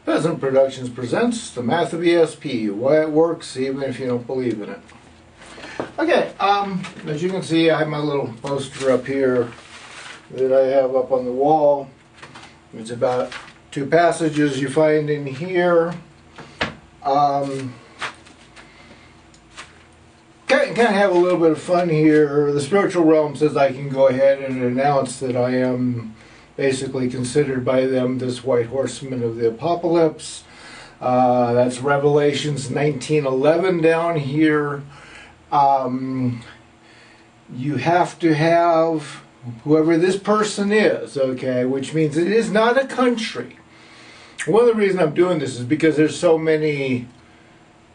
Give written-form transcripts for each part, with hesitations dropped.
Peasant Productions presents the Math of ESP, why it works even if you don't believe in it. Okay, as you can see, I have my little poster up here that I have up on the wall. It's about two passages you find in here. Kind of have a little bit of fun here. The spiritual realm says I can go ahead and announce that I am basically considered by them this White Horseman of the Apocalypse. That's Revelations 19:11 down here. You have to have whoever this person is, okay, which means it is not a country. One of the reasons I'm doing this is because there's so many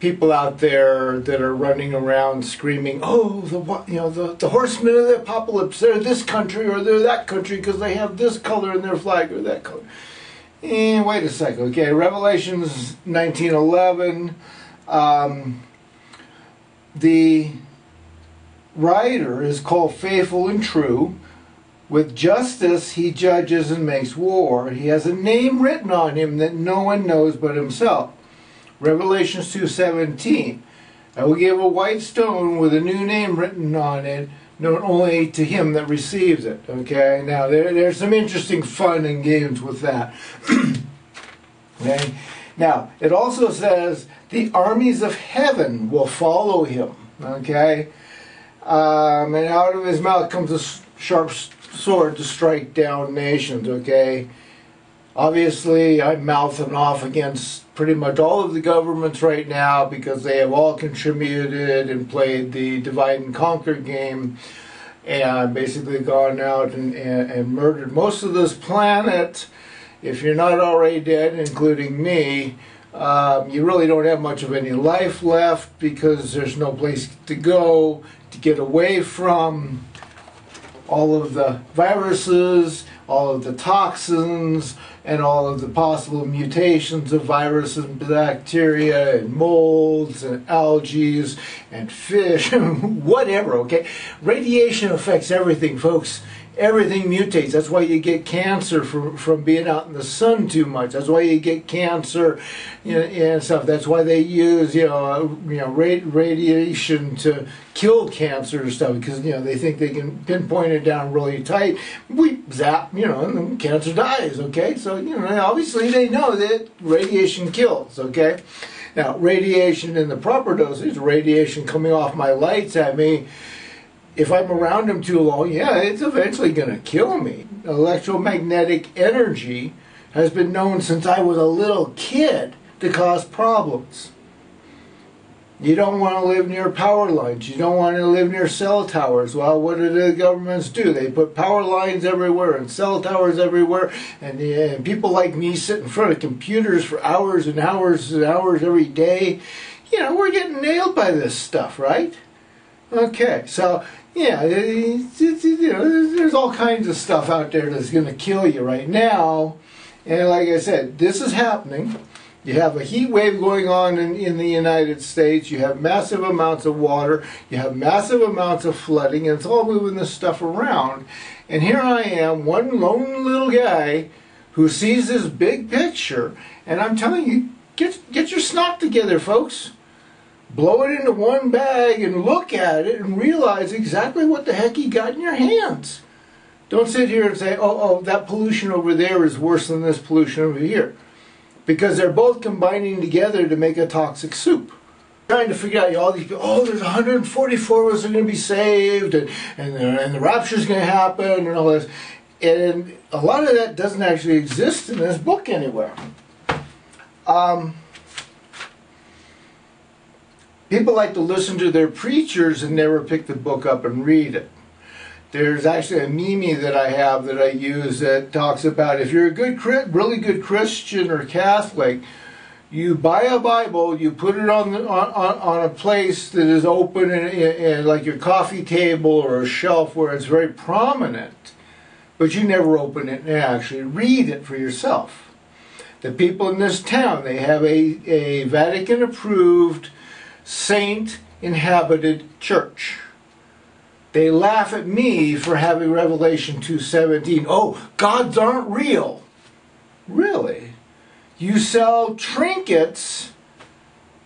people out there that are running around screaming, oh, the horsemen of the apocalypse, they're this country or they're that country because they have this color in their flag or that color. And wait a second, okay, Revelations 19:11, the writer is called faithful and true. With justice he judges and makes war. He has a name written on him that no one knows but himself. Revelations 2:17, I will give a white stone with a new name written on it, known only to him that receives it. Okay, now there's some interesting fun and games with that. Okay, now it also says the armies of heaven will follow him. Okay, and out of his mouth comes a sharp sword to strike down nations. Okay, obviously I'm mouthing off against pretty much all of the governments right now because they have all contributed and played the divide and conquer game and basically gone out and murdered most of this planet. If you're not already dead, including me, you really don't have much of any life left because there's no place to go to get away from all of the viruses, all of the toxins, and all of the possible mutations of viruses and bacteria and molds and algae and fish, whatever, okay? Radiation affects everything, folks. Everything mutates. That's why you get cancer from being out in the sun too much. That's why you get cancer, and stuff. That's why they use radiation to kill cancer and stuff, because they think they can pinpoint it down really tight. We zap, and then cancer dies. Okay, so obviously they know that radiation kills. Okay, now radiation in the proper dosage, radiation coming off my lights at me. If I'm around them too long, yeah, it's eventually going to kill me. Electromagnetic energy has been known since I was a little kid to cause problems. You don't want to live near power lines. You don't want to live near cell towers. Well, what do the governments do? They put power lines everywhere and cell towers everywhere. And people like me sit in front of computers for hours and hours and hours every day. We're getting nailed by this stuff, right? Okay, so yeah, there's all kinds of stuff out there that's going to kill you right now. And like I said, this is happening. You have a heat wave going on in the United States. You have massive amounts of water. You have massive amounts of flooding. And it's all moving this stuff around. And here I am, one lone little guy who sees this big picture. And I'm telling you, get your snot together, folks. Blow it into one bag and look at it and realize exactly what the heck you got in your hands. Don't sit here and say, oh, that pollution over there is worse than this pollution over here. Because they're both combining together to make a toxic soup. Trying to figure out all these people, oh, there's 144 of us are going to be saved, and the rapture's going to happen, and all this. And a lot of that doesn't actually exist in this book anywhere. People like to listen to their preachers and never pick the book up and read it. There's actually a meme that I have that I use that talks about if you're a really good Christian or Catholic, you buy a Bible, you put it on a place that is open, and like your coffee table or a shelf where it's very prominent, but you never open it and actually read it for yourself. The people in this town, they have a Vatican-approved, saint-inhabited church. They laugh at me for having Revelation 2:17. Oh, gods aren't real. Really? You sell trinkets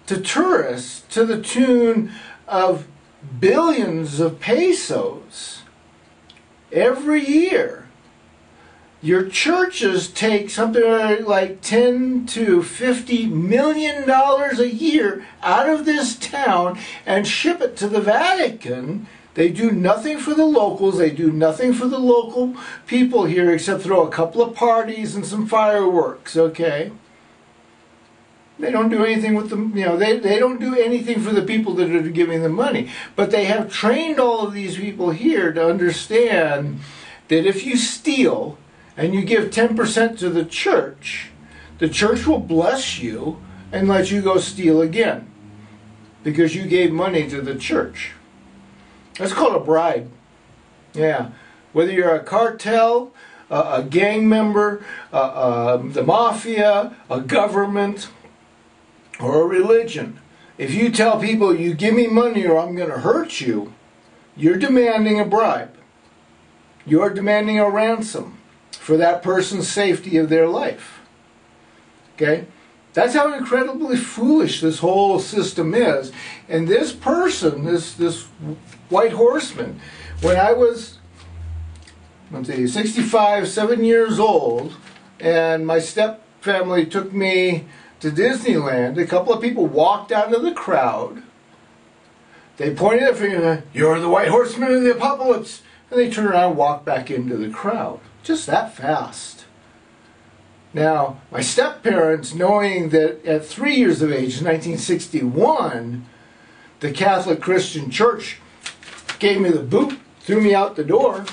to tourists to the tune of billions of pesos every year. Your churches take something like $10 to $50 million a year out of this town and ship it to the Vatican. They do nothing for the locals. They do nothing for the local people here except throw a couple of parties and some fireworks, okay? They don't do anything with them, they don't do anything for the people that are giving them money. But they have trained all of these people here to understand that if you steal and you give 10% to the church will bless you and let you go steal again because you gave money to the church. That's called a bribe. Yeah. Whether you're a cartel, a gang member, the mafia, a government, or a religion, if you tell people you give me money or I'm going to hurt you, you're demanding a bribe. You're demanding a ransom for that person's safety of their life. Okay? That's how incredibly foolish this whole system is. And this person, this White Horseman, when I was, 65, 7 years old, and my step family took me to Disneyland, a couple of people walked out of the crowd. They pointed their finger, "You're the White Horseman of the apocalypse." And they turned around and walked back into the crowd. Just that fast. Now, my step-parents, knowing that at 3 years of age, in 1961, the Catholic Christian Church gave me the boot, threw me out the door,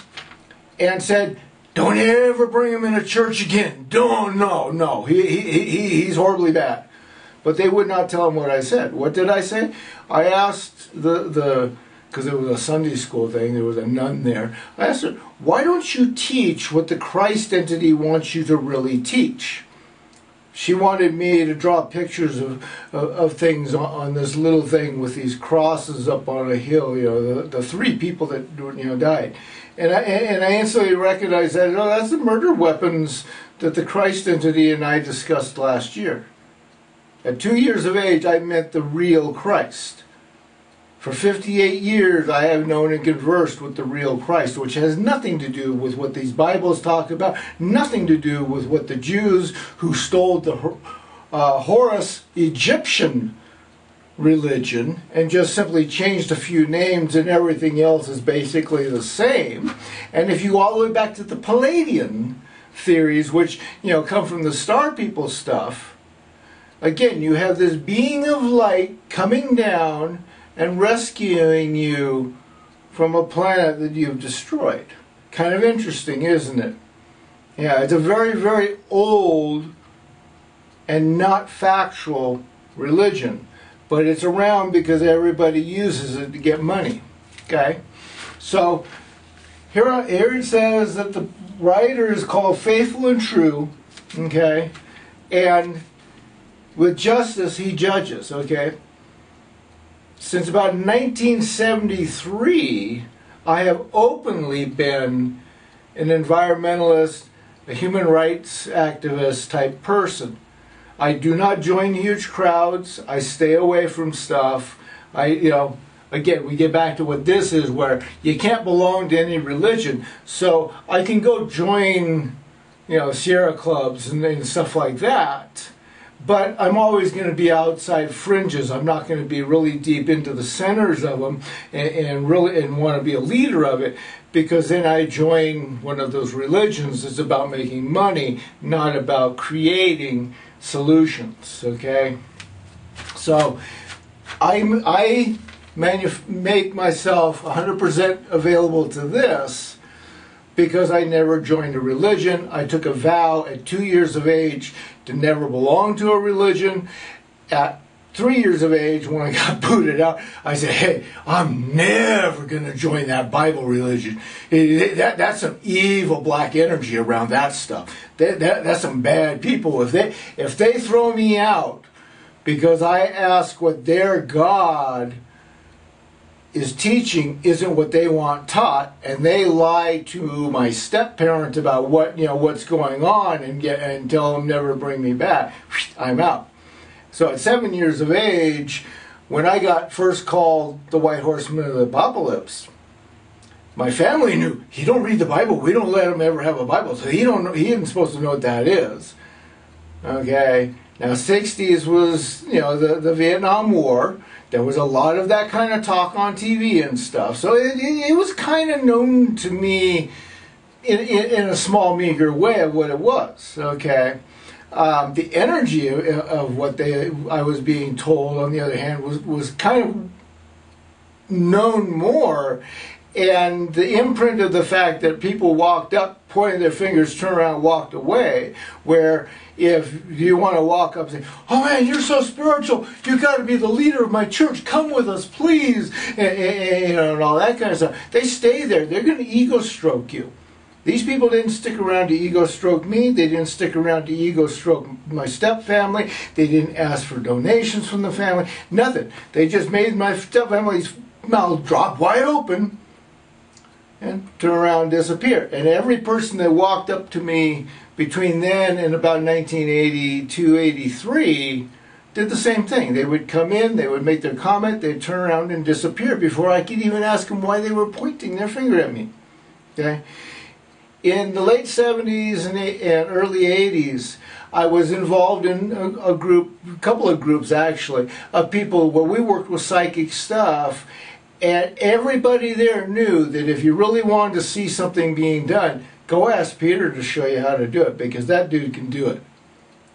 and said, "Don't ever bring him in a church again. No. He's horribly bad." But they would not tell him what I said. What did I say? I asked because it was a Sunday school thing, there was a nun there. I asked her, "Why don't you teach what the Christ entity wants you to really teach?" She wanted me to draw pictures of things on this little thing with these crosses up on a hill, the three people that died. And I instantly recognized that, that's the murder weapons that the Christ entity and I discussed last year. At 2 years of age, I met the real Christ. For 58 years, I have known and conversed with the real Christ, which has nothing to do with what these Bibles talk about, nothing to do with what the Jews who stole the Horus Egyptian religion and just simply changed a few names and everything else is basically the same. And if you go all the way back to the Palladian theories, which come from the Star People stuff, again, you have this being of light coming down and rescuing you from a planet that you've destroyed. Kind of interesting, isn't it? Yeah, it's a very, very old and not factual religion, but it's around because everybody uses it to get money. Okay? So, here it says that the writer is called Faithful and True, okay? And with justice he judges, okay? Since about 1973, I have openly been an environmentalist, a human rights activist type person. I do not join huge crowds. I stay away from stuff. Again, we get back to what this is, where you can't belong to any religion. So I can go join, Sierra clubs and stuff like that. But I'm always going to be outside fringes. I'm not going to be really deep into the centers of them and want to be a leader of it, because then I join one of those religions that's about making money, not about creating solutions. Okay, so I make myself 100% available to this because I never joined a religion. I took a vow at 2 years of age to never belong to a religion. At 3 years of age, when I got booted out, I said, "Hey, I'm never going to join that Bible religion. That's some evil black energy around that stuff. That's some bad people. If they throw me out because I ask what their God is teaching isn't what they want taught, and they lie to my step-parent about what's going on and tell them never bring me back, I'm out. So at 7 years of age, when I got first called the White Horseman of the Apocalypse, my family knew he don't read the Bible. We don't let him ever have a Bible, so he isn't supposed to know what that is. Okay, now 60s was the Vietnam War. There was a lot of that kind of talk on TV and stuff, so it was kind of known to me in a small, meager way of what it was. Okay. The energy of what I was being told, on the other hand, was kind of known more, and the imprint of the fact that people walked up, pointed their fingers, turned around, walked away, where if you want to walk up and say, oh man, you're so spiritual, you got to be the leader of my church, come with us, please, and all that kind of stuff, they stay there. They're going to ego stroke you. These people didn't stick around to ego stroke me. They didn't stick around to ego stroke my step family. They didn't ask for donations from the family. Nothing. They just made my step family's mouth drop wide open and turn around and disappear. And every person that walked up to me between then and about 1982, 83 did the same thing. They would come in, they would make their comment, they'd turn around and disappear before I could even ask them why they were pointing their finger at me. Okay? In the late 70s and early 80s, I was involved in a couple of groups actually, of people where we worked with psychic stuff, and everybody there knew that if you really wanted to see something being done, go ask Peter to show you how to do it, because that dude can do it.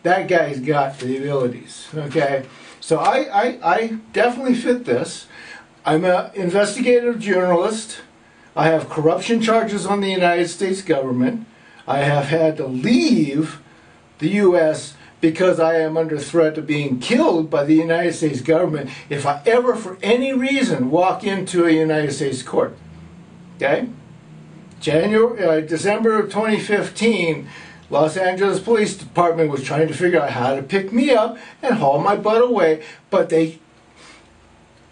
That guy's got the abilities, okay? So I definitely fit this. I'm an investigative journalist. I have corruption charges on the United States government. I have had to leave the U.S. because I am under threat of being killed by the United States government if I ever, for any reason, walk into a United States court. Okay? December of 2015, Los Angeles Police Department was trying to figure out how to pick me up and haul my butt away, but they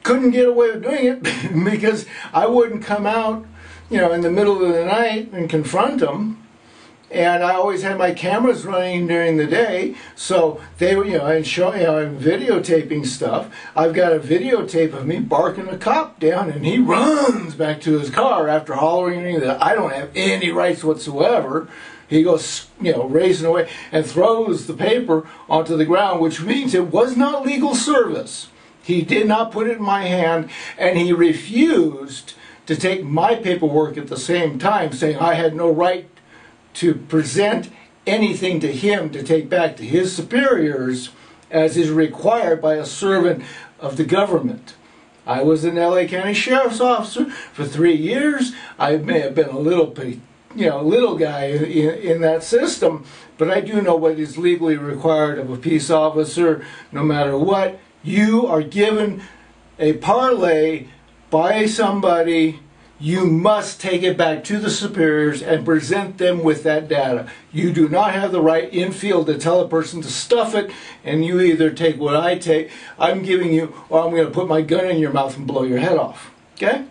couldn't get away with doing it because I wouldn't come out in the middle of the night and confront them. And I always had my cameras running during the day, so they were, and showing, I'm videotaping stuff. I've got a videotape of me barking a cop down, and he runs back to his car after hollering that I don't have any rights whatsoever. He goes, racing away and throws the paper onto the ground, which means it was not legal service. He did not put it in my hand, and he refused to take my paperwork at the same time, saying I had no right to present anything to him to take back to his superiors as is required by a servant of the government. I was an LA County Sheriff's Officer for 3 years. I may have been a little guy in that system, but I do know what is legally required of a peace officer. No matter what, you are given a parlay by somebody, you must take it back to the superiors and present them with that data. You do not have the right in field to tell a person to stuff it, and you either take what I take, I'm giving you, or I'm going to put my gun in your mouth and blow your head off. Okay?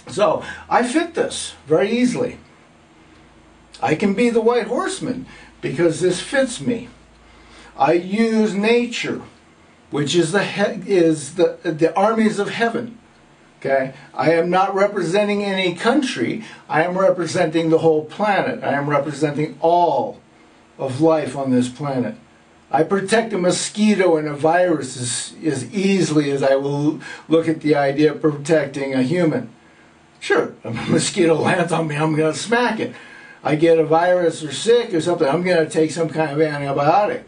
So, I fit this very easily. I can be the White Horseman because this fits me. I use nature, which is the armies of heaven. Okay? I am not representing any country. I am representing the whole planet. I am representing all of life on this planet. I protect a mosquito and a virus as easily as I will look at the idea of protecting a human. Sure, if a mosquito lands on me, I'm going to smack it. I get a virus or sick or something, I'm going to take some kind of antibiotic.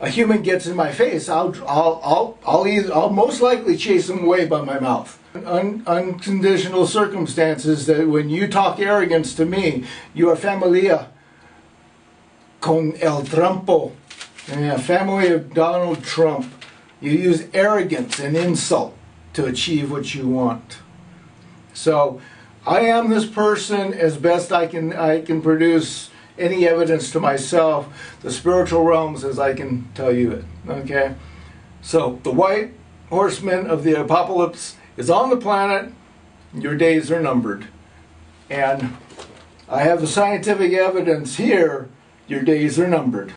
A human gets in my face, I'll most likely chase them away by my mouth. Unconditional circumstances that when you talk arrogance to me, you are familia con el Trumpo, family of Donald Trump. You use arrogance and insult to achieve what you want. So I am this person as best I can produce any evidence to myself, the spiritual realms as I can tell you it. Okay? So the White Horseman of the Apocalypse is on the planet, your days are numbered. And I have the scientific evidence here, your days are numbered.